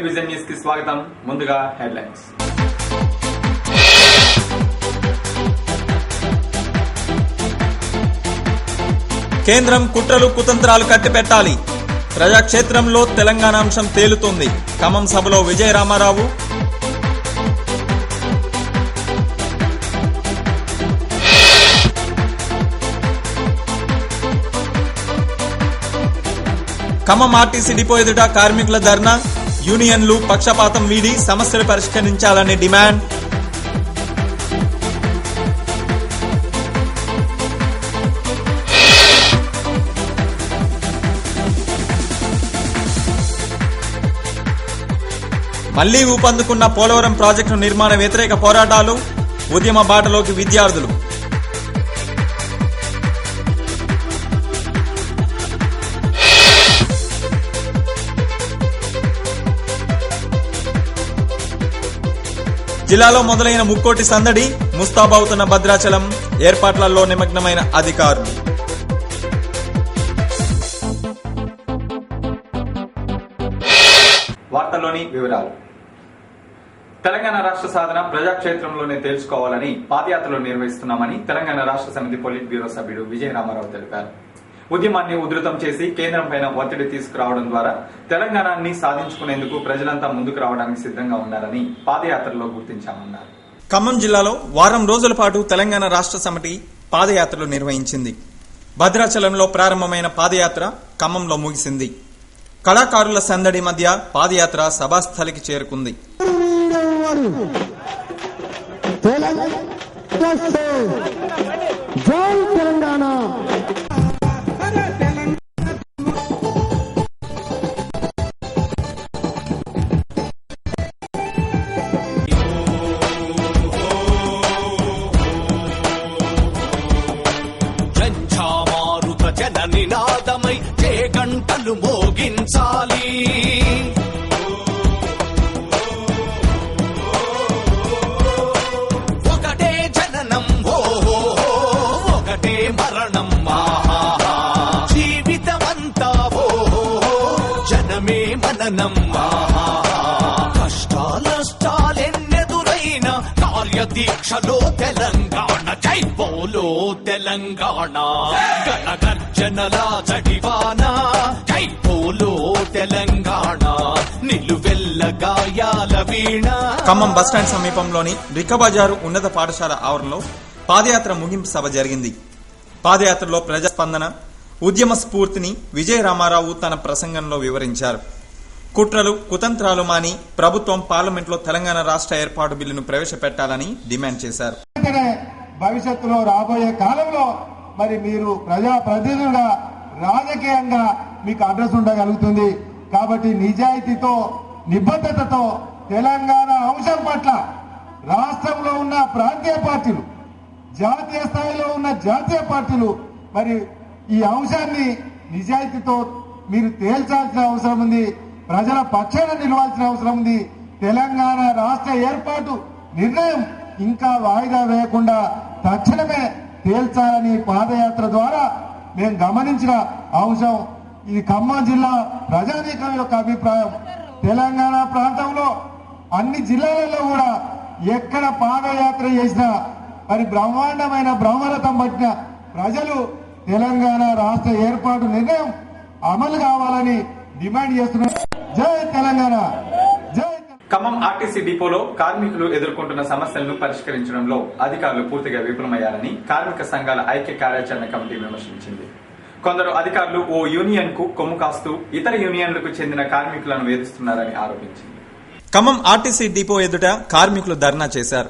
Vision news కి స్వాగతం. ముందుగా హెడ్లైన్స్. కేంద్రం కుట్రలు కుతంత్రాలు కట్టిపెట్టాలి. ప్రజాక్షేత్రంలో తెలంగాణ అంశం తేలుతోంది. ఖమ్మం సభలో విజయ రామారావు. ఖమ్మం ఆర్టీసీ డిపో ఎదుట కార్మికుల ధర్నా. యూనియన్లు పక్షపాతం వీడి సమస్యలు పరిష్కరించాలని డిమాండ్. మళ్లీ ఊపందుకున్న పోలవరం ప్రాజెక్టు నిర్మాణ వ్యతిరేక పోరాటాలు. ఉద్యమ బాటలోకి విద్యార్థులు. జిల్లాలో మొదలైన ముక్కోటి సందడి. ముస్తాబవుతున్న భద్రాచలం. ఏర్పాట్లలో నిమగ్నమైన అధికారులు. వార్తల్లోని వివరాలు. తెలంగాణ రాష్ట్ర సాధన ప్రజాక్షేత్రంలోనే తేల్చుకోవాలని పాదయాత్రలు నిర్వహిస్తున్నామని తెలంగాణ రాష్ట్ర సమితి పొలిట్ బ్యూరో సభ్యుడు విజయ రామారావు తెలిపారు. ఉద్యమాన్ని ఉధృతం చేసి కేంద్రం పైన ఒత్తిడి తీసుకురావడం ద్వారా తెలంగాణని సాధించుకునేందుకు ప్రజలంతా ముందుకు రావడానికి సిద్ధంగా ఉన్నారని పాదయాత్రలో గుర్తించామన్నారు. ఖమ్మం జిల్లాలో వారం రోజుల పాటు తెలంగాణ రాష్ట్ర సమితి పాదయాత్రలు నిర్వహించింది. భద్రాచలంలో ప్రారంభమైన పాదయాత్ర ఖమ్మంలో ముగిసింది. కళాకారుల సందడి మధ్య పాదయాత్ర సభాస్థలికి చేరుకుంది. నినాదమై గంటలు మోగించాలి. ఒకటే జననం ఒకటే మరణం. జీవితమంతా జనమే మననం. కష్టాలెన్నెదురైన కార్యదీక్షలో తెలంగాణ జై బోలో తెలంగాణ. గణగర్జనల జడివాన జై బోలో తెలంగాణ. నిలువెల్ల గాయాల వీణ. ఖమ్మం బస్టాండ్ సమీపంలోని రిక్కబజారు ఉన్నత పాఠశాల ఆవరణలో పాదయాత్ర ముగింపు సభ జరిగింది. పాదయాత్రలో ప్రజాస్పందన, ఉద్యమ స్ఫూర్తిని విజయ రామారావు తన ప్రసంగంలో వివరించారు. కుట్రలు కుతంత్రాలు మాని ప్రభుత్వం పార్లమెంట్లో తెలంగాణ రాష్ట్ర ఏర్పాటు బిల్లును ప్రవేశపెట్టాలని డిమాండ్ చేశారు. భవిష్యత్తులో రాబోయే కాలంలో మరి మీరు ప్రజాప్రతినిధులుగా రాజకీయంగా మీకు అడ్రస్ ఉండగలుగుతుంది. కాబట్టి నిజాయితీతో నిబద్ధతతో తెలంగాణ అంశం పట్ల రాష్ట్రంలో ఉన్న ప్రాంతీయ పార్టీలు, జాతీయ స్థాయిలో ఉన్న జాతీయ పార్టీలు మరి ఈ అంశాన్ని నిజాయితీతో మీరు తేల్చాల్సిన అవసరం ఉంది. ప్రజల పక్షాన నిలవాల్సిన అవసరం ఉంది. తెలంగాణ రాష్ట్ర ఏర్పాటు నిర్ణయం ఇంకా వాయిదా వేయకుండా తక్షణమే తేల్చాలని పాదయాత్ర ద్వారా మేము గమనించిన అంశం. ఇది ఖమ్మం జిల్లా ప్రజానీకం యొక్క అభిప్రాయం. తెలంగాణ ప్రాంతంలో అన్ని జిల్లాలలో కూడా ఎక్కడ పాదయాత్ర చేసినా మరి బ్రహ్మాండమైన బ్రహ్మరథం పట్టిన ప్రజలు తెలంగాణ రాష్ట్ర ఏర్పాటు నిర్ణయం అమలు కావాలని డిమాండ్ చేస్తున్నారు. జై తెలంగాణ. ఖమ్మం ఆర్టీసీ డిపోలో కార్మికులు ఎదుర్కొంటున్న సమస్యలను పరిష్కరించడంలో అధికారులు పూర్తిగా విఫలమయ్యారని కార్మిక సంఘాల ఐక్య కార్యాచరణ కమిటీ విమర్శించింది. కొందరు అధికారులు ఓ యూనియన్ కు కొమ్ము కాస్తూ ఇతర యూనియన్లకు చెందిన కార్మికులను వేధిస్తున్నారని ఆరోపించింది. ఖమ్మం ఆర్టీసీ డిపో ఎదుట కార్మికులు ధర్నా చేశారు.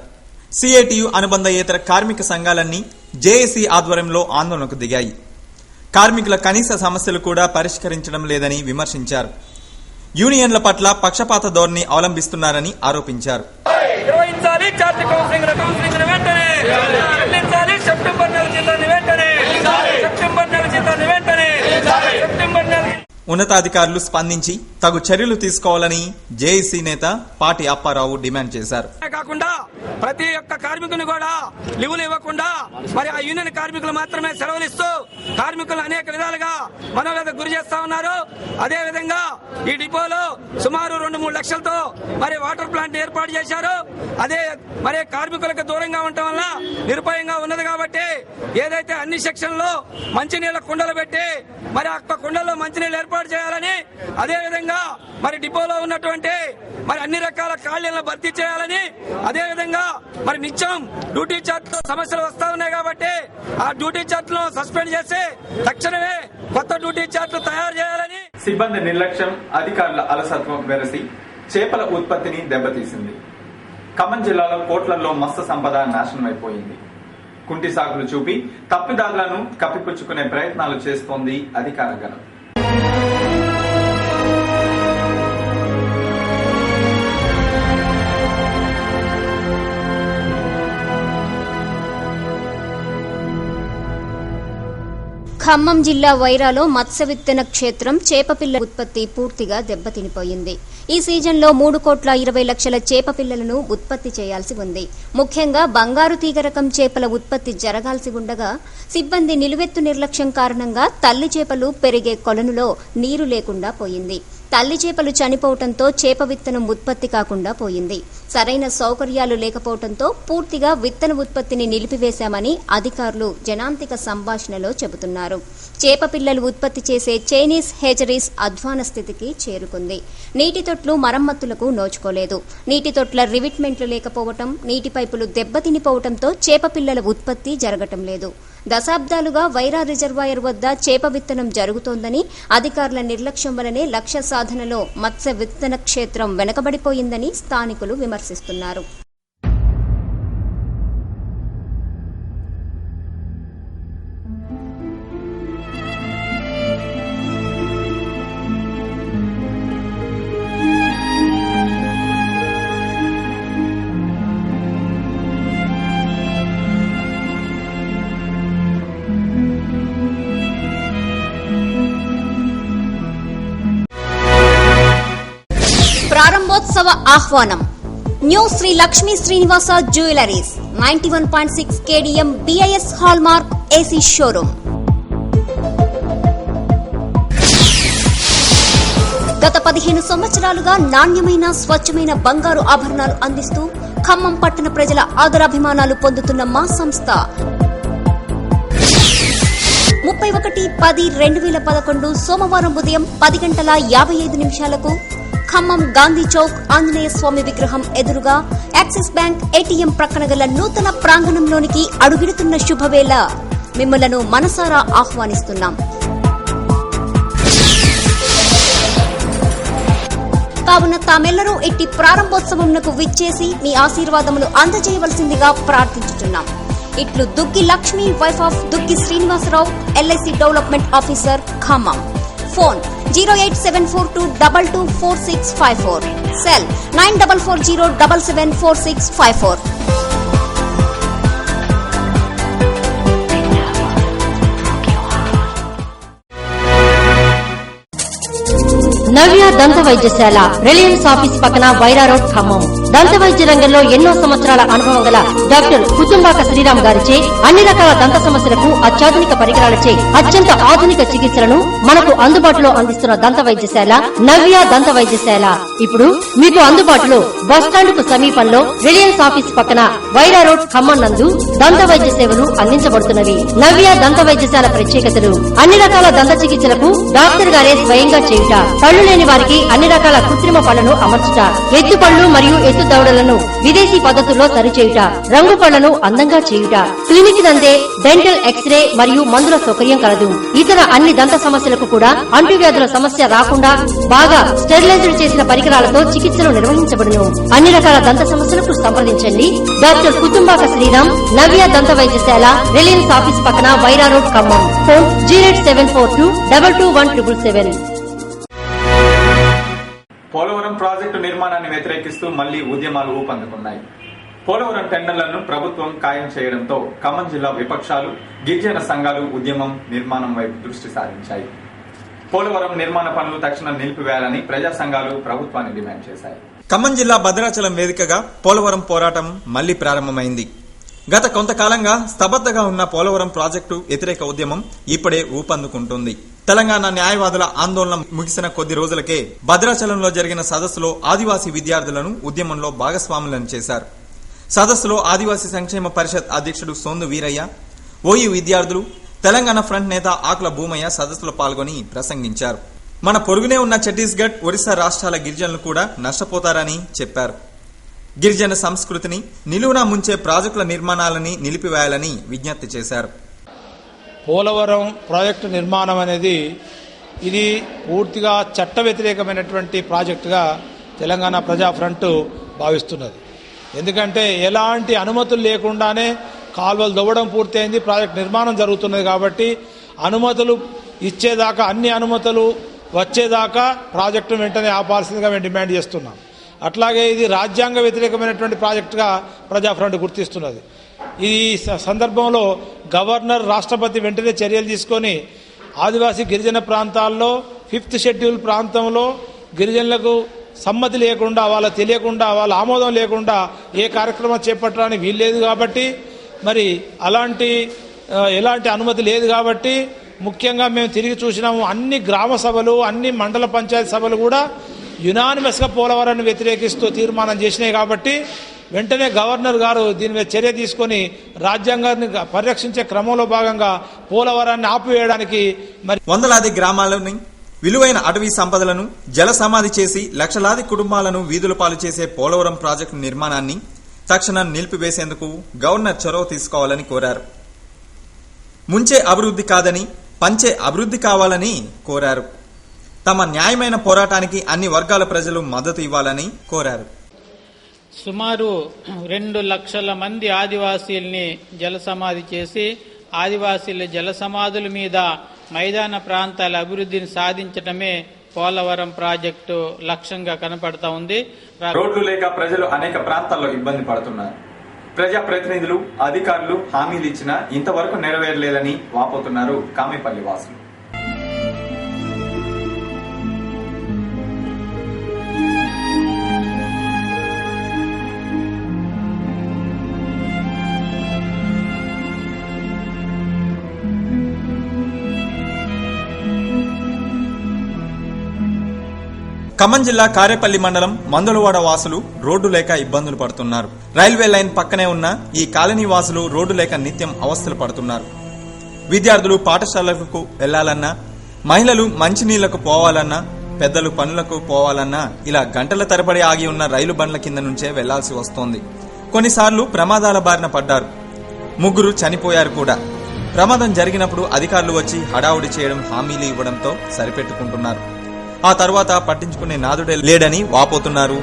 సిఐటియు అనుబంధయేతర కార్మిక సంఘాలన్నీ జేఏసీ ఆధ్వర్యంలో ఆందోళనకు దిగాయి. కార్మికుల కనీస సమస్యలు కూడా పరిష్కరించడం లేదని విమర్శించారు. యూనియన్ల పట్ల పక్షపాత ధోరణి అవలంబిస్తున్నారని ఆరోపించారు. ఉన్నతాధికారులు స్పందించి తగు చర్యలు తీసుకోవాలని జేఏసీ నేత పాటి అప్పారావు డిమాండ్ చేశారు. కాకుండా ప్రతి ఒక్క కార్మికుని కూడా లీవులు ఇవ్వకుండా మరి ఆ యూనియన్ కార్మికులు మాత్రమే సెలవులు ఇస్తూ కార్మికులు అనేక విధాలుగా మనోవేదకు గురి చేస్తా ఉన్నారు. అదే విధంగా ఈ డిపోలో సుమారు 2-3 లక్షలతో మరి వాటర్ ప్లాంట్ ఏర్పాటు చేశారు. అదే మరి కార్మికులకు దూరంగా ఉండటం వల్ల నిరుపాయంగా ఉన్నది కాబట్టి ఏదైతే అన్ని సెక్షన్లో మంచినీళ్ళ కుండలు పెట్టి మరి ఆ కుండల్లో మంచినీళ్ళు ఏర్పాటు చేయాలని, అదే విధంగా మరి డిపోలో ఉన్నటువంటి మరి అన్ని రకాల ఖాళీలను భర్తీ చేయాలని, అదే విధంగా మరి నిత్యం డ్యూటీ చార్ట్ సమస్యలు వస్తా ఉన్నాయి కాబట్టి ఆ డ్యూటీ చార్ట్ ను సస్పెండ్ చేసి తక్షణమే కొత్త డ్యూటీ చార్ట్లు తయారు చేయాలని. సిబ్బంది నిర్లక్ష్యం, అధికారుల అలసత్వం వెరసి చేపల ఉత్పత్తిని దెబ్బతీసింది. ఖమ్మం జిల్లాలో కోట్లలో మత్స్య సంపద నాశనమైపోయింది. కుంటి సాగులు చూపి తప్పిదారులను కప్పిపుచ్చుకునే ప్రయత్నాలు చేస్తోంది అధికార గణం. ఖమ్మం జిల్లా వైరాలో మత్స్య విత్తన క్షేత్రం చేపపిల్ల ఉత్పత్తి పూర్తిగా దెబ్బతినిపోయింది. ఈ సీజన్లో 3,20,00,000 చేప పిల్లలను ఉత్పత్తి చేయాల్సి ఉంది. ముఖ్యంగా బంగారు తీగ రకం చేపల ఉత్పత్తి జరగాల్సి ఉండగా సిబ్బంది నిలువెత్తు నిర్లక్ష్యం కారణంగా తల్లి చేపలు పెరిగే కొలనులో నీరు లేకుండా పోయింది. తల్లి చేపలు చనిపోవడంతో చేప విత్తనం ఉత్పత్తి కాకుండా పోయింది. సరైన సౌకర్యాలు లేకపోవడంతో పూర్తిగా విత్తన ఉత్పత్తిని నిలిపివేశామని అధికారులు జనాంతిక సంభాషణలో చెబుతున్నారు. చేప పిల్లలు ఉత్పత్తి చేసే చైనీస్ హేచరీస్ అధ్వాన స్థితికి చేరుకుంది. నీటి తొట్లు మరమ్మతులకు నోచుకోలేదు. నీటి తొట్ల రివిట్మెంట్లు లేకపోవడం, నీటి పైపులు దెబ్బతినిపోవడంతో చేప పిల్లల ఉత్పత్తి జరగటం లేదు. దశాబ్దాలుగా వైరా రిజర్వాయర్ వద్ద చేప విత్తనం జరుగుతోందని, అధికారుల నిర్లక్ష్యం వల్లనే లక్ష్య సాధనలో మత్స్య విత్తన క్షేత్రం వెనుకబడిపోయిందని స్థానికులు విమర్శిస్తున్నారు. ప్రారంభోత్సవ ఆహ్వానం. New Shri Lakshmi Srinivasa jewellers 91.6 KDM BIS hallmark AC showroom. గత 15 సంవత్సరాలుగా నాణ్యమైన స్వచ్ఛమైన బంగారు ఆభరణాలు అందిస్తూ ఖమ్మం పట్టణ ప్రజల ఆదరాభిమానాలు పొందుతున్న మా సంస్థ 31/10/2011 సోమవారం ఉదయం 10:55 ఖమ్మం గాంధీ చౌక్ ఆంజనేయ స్వామి విగ్రహం ఎదురుగా యాక్సిస్ బ్యాంక్ ఏటీఎం ప్రక్కన గల నూతన ప్రాంగణంలోనికి అడుగిడుతున్న శుభవేళ మిమ్మలను మనసారా ఆహ్వానిస్తున్నాం. కావున తామెల్లరూ ఇట్టి ప్రారంభోత్సవంకు విచ్చేసి మీ ఆశీర్వాదములు అందజేయవలసిందిగా ప్రార్థించుతున్నాం. ఇట్లు Duggi Lakshmi, wife of Duggi Srinivasarao, LIC development officer, Khammam. Phone 08742224654. Cell 9440774654. Navya దంత వైద్యశాల, రిలయన్స్ ఆఫీస్ పక్కన వైరా రోడ్, ఖమ్మం. దంత వైద్య రంగంలో ఎన్నో సంవత్సరాల అనుభవం గల డాక్టర్ కుతుంబాక శ్రీరామ్ గారిచే అన్ని రకాల దంత సమస్యలకు అత్యాధునిక పరికరాలచే అత్యంత ఆధునిక చికిత్సలను మనకు అందుబాటులో అందిస్తున్న దంత వైద్యశాల నవ్య దంత వైద్యశాల ఇప్పుడు మీకు అందుబాటులో బస్టాండ్ కు సమీపంలో రిలయన్స్ ఆఫీస్ పక్కన వైరా రోడ్, ఖమ్మం నందు దంత వైద్య సేవలు అందించబడుతున్నవి. నవ్య దంత వైద్యశాల ప్రత్యేకతలు: అన్ని రకాల దంత చికిత్సలకు డాక్టర్ గారే స్వయంగా చేయుట, పళ్లు లేని వారికి అన్ని రకాల కృత్రిమ పళ్లను అమర్చుట, ఎత్తు పళ్లు మరియు ఎత్తు దవడలను విదేశీ పద్ధతుల్లో సరిచేయుట, రంగు పళ్లను అందంగా చేయుట, క్లినిక్ నందే డెంటల్ ఎక్స్రే మరియు మందుల సౌకర్యం కలదు. ఇతర అన్ని దంత సమస్యలకు కూడా అంటువ్యాధుల సమస్య రాకుండా బాగా స్టెరిలైజ్డ్ చేసిన పరికరాలతో చికిత్సలు నిర్వహించబడును. అన్ని రకాల దంత సమస్యలకు సంప్రదించండి డాక్టర్ కుతుంబాక శ్రీరామ్, నవ్య దంత వైద్యశాల, రిలయన్స్ ఆఫీస్ పక్కన Wyra road, Khammam. Phone 08742221777. Polavaram project నిర్మాణాన్ని వ్యతిరేకిస్తూ మళ్లీ ఉద్యమాలు ఊపందుకున్నాయి. పోలవరం టెండర్లను ప్రభుత్వం ఖాయం చేయడంతో ఖమ్మం జిల్లా విపక్షాలు, గిరిజన సంఘాలు ఉద్యమం నిర్మాణం వైపు దృష్టి సారించాయి. పోలవరం నిర్మాణ పనులు తక్షణం నిలిపివేయాలని ప్రజా సంఘాలు ప్రభుత్వాన్ని డిమాండ్ చేశాయి. ఖమ్మం జిల్లా భద్రాచలం వేదికగా పోలవరం పోరాటం మళ్లీ ప్రారంభమైంది. గత కొంతకాలంగా స్తబ్దతగా ఉన్న పోలవరం ప్రాజెక్టు వ్యతిరేక ఉద్యమం ఇప్పుడే ఊపందుకుంటుంది. తెలంగాణ న్యాయవాదుల ఆందోళన ముగిసిన కొద్ది రోజులకే భద్రాచలంలో జరిగిన సదస్సులో ఆదివాసీ విద్యార్థులను ఉద్యమంలో భాగస్వాములను చేశారు. సదస్సులో ఆదివాసీ సంక్షేమ పరిషత్ అధ్యక్షుడు సోందు వీరయ్య, ఓయూ విద్యార్థులు, తెలంగాణ ఫ్రంట్ నేత ఆకుల భూమయ్య సదస్సులో పాల్గొని ప్రసంగించారు. మన పొరుగునే ఉన్న ఛత్తీస్గఢ్, ఒరిస్సా రాష్ట్రాల గిరిజనులు కూడా నష్టపోతారని చెప్పారు. గిరిజన సంస్కృతిని నిలువునా ముంచే ప్రాజెక్టుల నిర్మాణాలని నిలిపివేయాలని విజ్ఞప్తి చేశారు. పోలవరం ప్రాజెక్టు నిర్మాణం అనేది ఇది పూర్తిగా చట్ట వ్యతిరేకమైనటువంటి ప్రాజెక్టుగా తెలంగాణ ప్రజా ఫ్రంట్ భావిస్తున్నది. ఎందుకంటే ఎలాంటి అనుమతులు లేకుండానే కాలువలు దవ్వడం పూర్తయింది, ప్రాజెక్టు నిర్మాణం జరుగుతున్నది. కాబట్టి అనుమతులు ఇచ్చేదాకా, అన్ని అనుమతులు వచ్చేదాకా ప్రాజెక్టును వెంటనే ఆపాల్సిందిగా మేము డిమాండ్ చేస్తున్నాం. అట్లాగే ఇది రాజ్యాంగ వ్యతిరేకమైనటువంటి ప్రాజెక్టుగా ప్రజా ఫ్రంట్ గుర్తిస్తున్నది. ఈ సందర్భంలో గవర్నర్, రాష్ట్రపతి వెంటనే చర్యలు తీసుకొని ఆదివాసీ గిరిజన ప్రాంతాల్లో 5th షెడ్యూల్ ప్రాంతంలో గిరిజనులకు సమ్మతి లేకుండా, వాళ్ళకి తెలియకుండా, వాళ్ళ ఆమోదం లేకుండా ఏ కార్యక్రమం చేపట్టడానికి వీల్లేదు. కాబట్టి మరి ఎలాంటి అనుమతి లేదు. కాబట్టి ముఖ్యంగా మేము తిరిగి చూసినాము, అన్ని గ్రామ సభలు, అన్ని మండల పంచాయతీ సభలు కూడా యునానిమస్గా పోలవరాన్ని వ్యతిరేకిస్తూ తీర్మానం చేసినాయి. కాబట్టి వెంటనే గవర్నర్ గారు దీని మీద చర్య తీసుకొని రాజ్యాంగాన్ని పరిరక్షించే క్రమంలో భాగంగా పోలవరాన్ని ఆపివేయడానికి వందలాది గ్రామాలని విలువైన అటవీ సంపదలను జల సమాధి చేసి లక్షలాది కుటుంబాలను వీధుల పాలు చేసే పోలవరం ప్రాజెక్టు నిర్మాణాన్ని తక్షణం నిలిపివేసేందుకు గవర్నర్ చొరవ తీసుకోవాలని కోరారు. ముంచే అభివృద్ధి కాదని పంచే అభివృద్ధి కావాలని కోరారు. తమ న్యాయమైన పోరాటానికి అన్ని వర్గాల ప్రజలు మద్దతు ఇవ్వాలని కోరారు. సుమారు 2 లక్షల మంది ఆదివాసీల్ని జల సమాధి చేసి ఆదివాసీల జల సమాధుల మీద మైదాన ప్రాంతాల అభివృద్ధిని సాధించడమే పోలవరం ప్రాజెక్టు లక్ష్యంగా కనపడతా ఉంది. రోడ్లు లేక ప్రజలు అనేక ప్రాంతాల్లో ఇబ్బంది పడుతున్నారు. ప్రజాప్రతినిధులు, అధికారులు హామీలు ఇచ్చినా ఇంతవరకు నెరవేరలేదని వాపోతున్నారు కామేపల్లి వాసులు. ఖమ్మం జిల్లా కారేపల్లి మండలం మందులవాడ వాసులు రోడ్డు లేక ఇబ్బందులు పడుతున్నారు. రైల్వే లైన్ పక్కనే ఉన్న ఈ కాలనీ వాసులు రోడ్డు లేక నిత్యం అవస్థలు పడుతున్నారు. విద్యార్థులు పాఠశాలలకు వెళ్లాలన్నా, మహిళలు మంచినీళ్లకు పోవాలన్నా, పెద్దలు పనులకు పోవాలన్నా ఇలా గంటల తరబడి ఆగి ఉన్న రైలు బండ్ల కింద నుంచే వెళ్లాల్సి వస్తోంది. కొన్నిసార్లు ప్రమాదాల బారిన పడ్డారు. 3 చనిపోయారు కూడా. ప్రమాదం జరిగినప్పుడు అధికారులు వచ్చి హడావుడి చేయడం, హామీలు ఇవ్వడంతో సరిపెట్టుకుంటున్నారు. ఆ తర్వాత పట్టించుకునే నాదుడే లేడని వాపోతున్నారు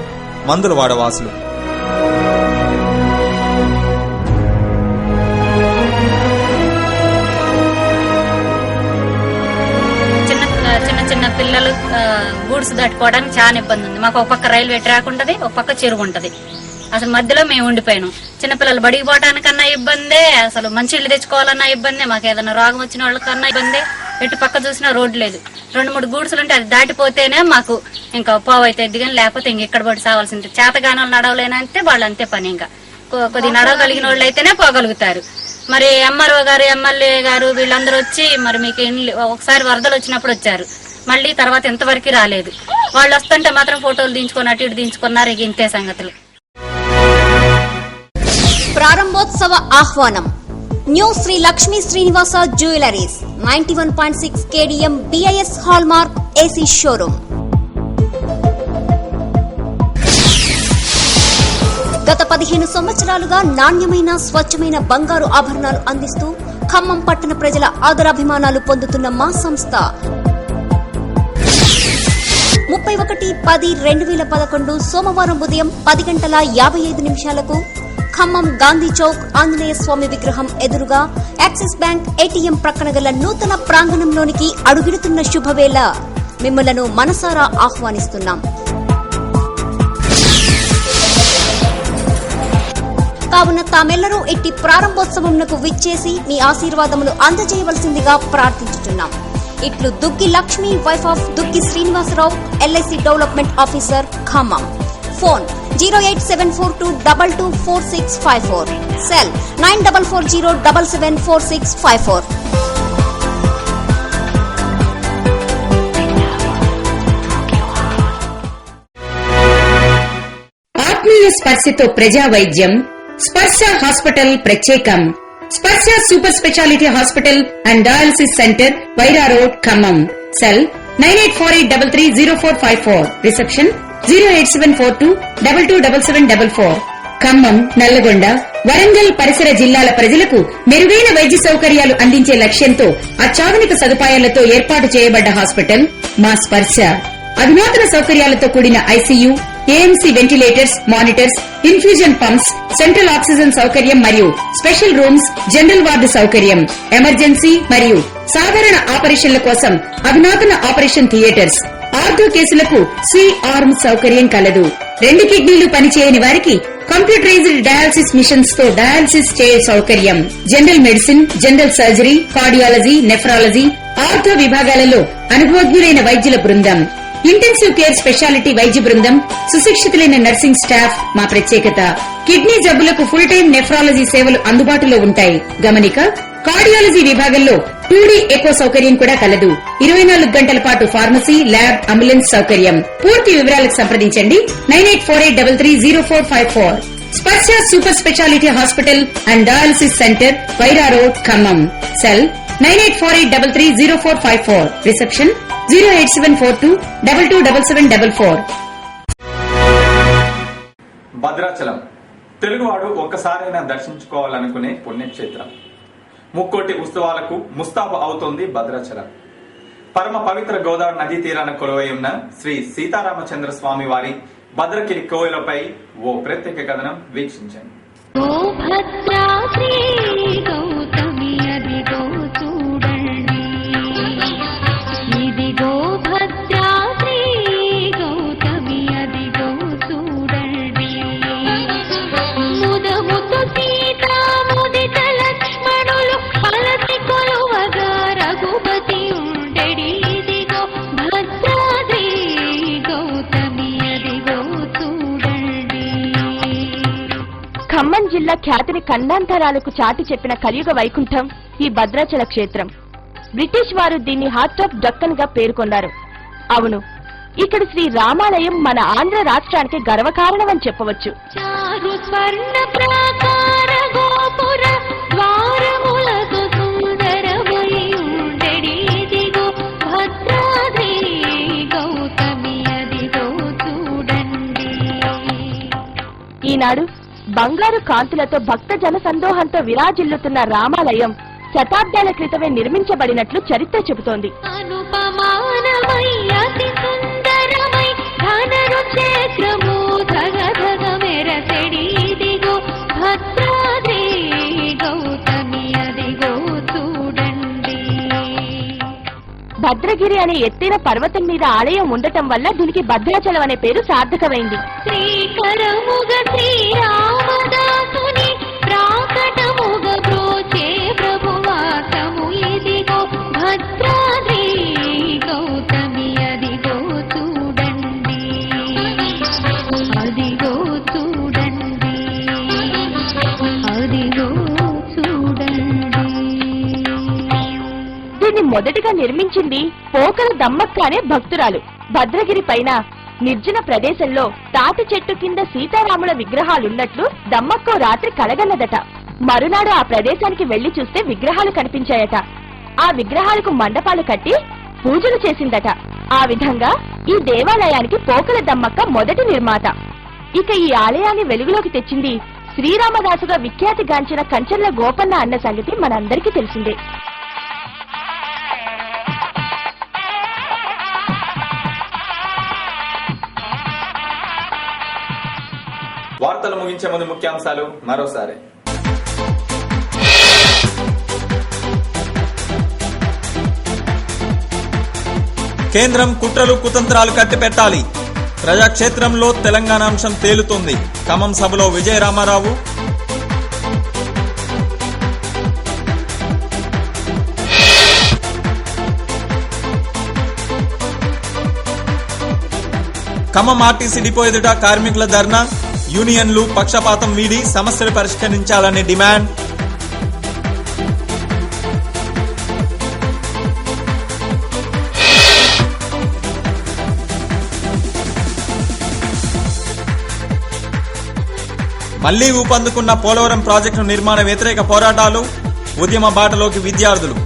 మందులవాడ వాసులు. చిన్న పిల్లలు గూడ్స్ దాటుకోవడానికి చాలా ఇబ్బంది ఉంది. మాకు ఒక పక్క రైల్వే ట్రాక్ ఉంటది, ఒక పక్క చెరువు ఉంటది. అసలు మధ్యలో మేము ఉండిపోయాం. చిన్నపిల్లలు బడికి పోవడానికన్నా ఇబ్బందే, అసలు మంచిళ్ళు తెచ్చుకోవాలన్నా ఇబ్బందే, మాకు ఏదైనా రోగం వచ్చిన వాళ్ళకన్నా ఇబ్బందే. ఎటు పక్క చూసినా రోడ్డు లేదు. 2-3 గూడ్సులు ఉంటే అది దాటిపోతేనే మాకు ఇంకా పోవు అయితే దిగని, లేకపోతే ఇంక ఇక్కడ పడి సావాల్సింది. చేతగానం నడవలేనంటే వాళ్ళు అంతే పని. ఇంకా కొద్ది నడవగలిగిన వాళ్ళు అయితేనే పోగలుగుతారు. మరి ఎంఆర్ఓ గారు, ఎమ్మెల్యే గారు వీళ్ళందరూ వచ్చి మరి మీకు ఒకసారి వరదలు వచ్చినప్పుడు వచ్చారు, మళ్ళీ తర్వాత ఇంతవరకు రాలేదు. వాళ్ళు వస్తుంటే మాత్రం ఫోటోలు దించుకొని అటు ఇటు దించుకున్నారు. ఇక ఇంతే సంగతులు. ప్రారంభోత్సవ ఆహ్వానం. New Shri Lakshmi Srinivasa jewellers 91.6 KDM BIS hallmark AC showroom. గత 15 సంవత్సరాలుగా నాణ్యమైన స్వచ్ఛమైన బంగారు ఆభరణాలు అందిస్తూ ఖమ్మం పట్టణ ప్రజల ఆదరాభిమానాలు పొందుతున్న మా సంస్థ 31/10/2011 సోమవారం ఉదయం 10:55 ఖమ్మం గాంధీ చౌక్ ఆంజనేయ స్వామి విగ్రహం ఎదురుగా యాక్సిస్ బ్యాంక్ ATM ప్రక్కన గల నూతన ప్రాంగణంలోనికి అడుగిడుతున్న శుభవేళ మిమ్మలను మనసారా ఆహ్వానిస్తున్నాం. కావున తామెల్లరూ ఎట్టి ప్రారంభోత్సవంకు విచ్చేసి మీ ఆశీర్వాదములు అందజేయవలసిందిగా ప్రార్థించుతున్నాం. ఇట్లు Duggi Lakshmi, wife of Duggi Srinivasarao, LIC development officer, Khammam. Phone 08742224654. Cell 9440774654. ఆత్మీయ స్పర్శతో ప్రజా వైద్యం. స్పర్శ హాస్పిటల్ ప్రత్యేకం. Sparsha super speciality hospital and dialysis centre, Wyra road, Khammam. Cell 9848330454. Reception 08742227744. Khammam, Nalgonda, Warangal పరిసర జిల్లాల ప్రజలకు మెరుగైన వైద్య సౌకర్యాలు అందించే లక్ష్యంతో అత్యాధునిక సదుపాయాలతో ఏర్పాటు చేయబడ్డ హాస్పిటల్ మా స్పర్శ. అధునాతన సౌకర్యాలతో కూడిన ICU, AMC ventilators, monitors, infusion pumps, central oxygen సౌకర్యం మరియు స్పెషల్ రూమ్స్, జనరల్ వార్డు సౌకర్యం, ఎమర్జెన్సీ మరియు సాధారణ ఆపరేషన్ల కోసం అధునాతన ఆపరేషన్ థియేటర్స్, ఆర్థో కేసులకు C-ఆర్మ్ సౌకర్యం కలదు. 2 కిడ్నీలు పనిచేయని వారికి కంప్యూటరైజ్డ్ డయాలసిస్ మిషన్స్ తో డయాలసిస్ చేయే సౌకర్యం. General medicine, general surgery, cardiology, nephrology, ortho విభాగాలలో అనుభవజ్ఞులైన వైద్యుల బృందం. ఇంటెన్సివ్ కేర్ స్పెషాలిటీ వైద్య బృందం, సుశిక్షితులైన నర్సింగ్ స్టాఫ్ మా ప్రత్యేకత. కిడ్నీ జబ్బులకు ఫుల్ టైం నెఫ్రాలజీ సేవలు అందుబాటులో ఉంటాయి. గమనిక, కార్డియాలజీ విభాగంలో 2D ఎకో సౌకర్యం కూడా కలదు. 24 గంటల పాటు ఫార్మసీ, ల్యాబ్, అంబులెన్స్ సౌకర్యం. పూర్తి వివరాలకు సంప్రదించండి 9848330454. స్పర్శ super speciality hospital and dialysis centre, Wyra road, Khammam. Cell 9848330454. Reception 08742227744. Bhadrachalam తెలుగువాడు ఒక్కసారైనా దర్శించుకోవాలనుకునే పుణ్యక్షేత్రం. ముక్కోటి ఉత్సవాలకు ముస్తాబు అవుతోంది భద్రాచలం. పరమ పవిత్ర గోదావరి నదీ తీరాన కొలువై ఉన్న శ్రీ సీతారామచంద్ర స్వామి వారి భద్రగిరి కోయిలపై ఓ ప్రత్యేక కథనం వీక్షించండి. ఖమ్మం జిల్లా ఖ్యాతిని ఖండాంతరాలకు చాటి చెప్పిన కలియుగ వైకుంఠం ఈ భద్రాచల క్షేత్రం. బ్రిటిష్ వారు దీన్ని హార్ట్ ఆఫ్ డక్కన్ గా పేర్కొన్నారు. అవును, ఇక్కడ శ్రీ రామాలయం మన ఆంధ్ర రాష్ట్రానికి గర్వకారణమని చెప్పవచ్చు. ఈనాడు బంగారు కాంతులతో భక్త జన సందోహంతో విరాజిల్లుతున్న రామాలయం శతాబ్దాల క్రితమే నిర్మించబడినట్లు చరిత్ర చెబుతోంది. భద్రగిరి అనే ఎత్తైన పర్వతం మీద ఆలయం ఉండటం వల్ల దీనికి భద్రాచలం అనే పేరు సార్థకమైంది. దీన్ని మొదటిగా నిర్మించింది పోకల దమ్మక్క అనే భక్తురాలు. భద్రగిరి పైన నిర్జన ప్రదేశంలో తాటి చెట్టు కింద సీతారాముల విగ్రహాలున్నట్లు దమ్మక్కో రాత్రి కలగన్నదట. మరునాడు ఆ ప్రదేశానికి వెళ్లి చూస్తే విగ్రహాలు కనిపించాయట. ఆ విగ్రహాలకు మండపాలు కట్టి పూజలు చేసిందట. ఆ విధంగా ఈ దేవాలయానికి పోకల దమ్మక్క మొదటి నిర్మాత. ఇక ఈ ఆలయాన్ని వెలుగులోకి తెచ్చింది శ్రీరామదాసుగా విఖ్యాతిగాంచిన కంచర్ల గోపన్న అన్న సంగతి మనందరికీ తెలిసిందే. వార్తలు ముగించే ముందు ముఖ్యాంశాలు మరోసారి. కేంద్రం కుట్రలు కుతంత్రాలు కట్టిపెట్టాలి. ప్రజాక్షేత్రంలో తెలంగాణ అంశం తేలుతోంది. ఖమ్మం సభలో విజయరామారావు. ఖమ్మం ఆర్టీసీ డిపో ఎదుట కార్మికుల ధర్నా, యూనియన్లు పక్షపాతం వీడి సమస్యలు పరిష్కరించాలని డిమాండ్. మళ్లీ ఊపందుకున్న పోలవరం ప్రాజెక్టు నిర్మాణ వ్యతిరేక పోరాటాలు, ఉద్యమ బాటలోకి విద్యార్థులు.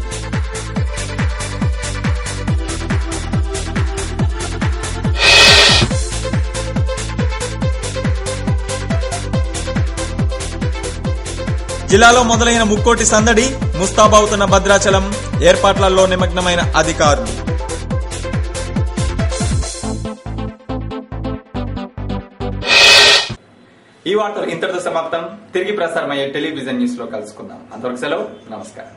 జిల్లాలో మొదలైన ముక్కోటి సందడి, ముస్తాబవుతున్న భద్రాచలం, ఏర్పాట్లలో నిమగ్నమైన అధికారులు. ఈ వార్తలు ఇంతటితో సమాప్తం. తిరిగి ప్రసారమయ్యే టెలివిజన్ న్యూస్ లో కలుసుకుందాం. అంతవరకు సెలవు, నమస్కారం.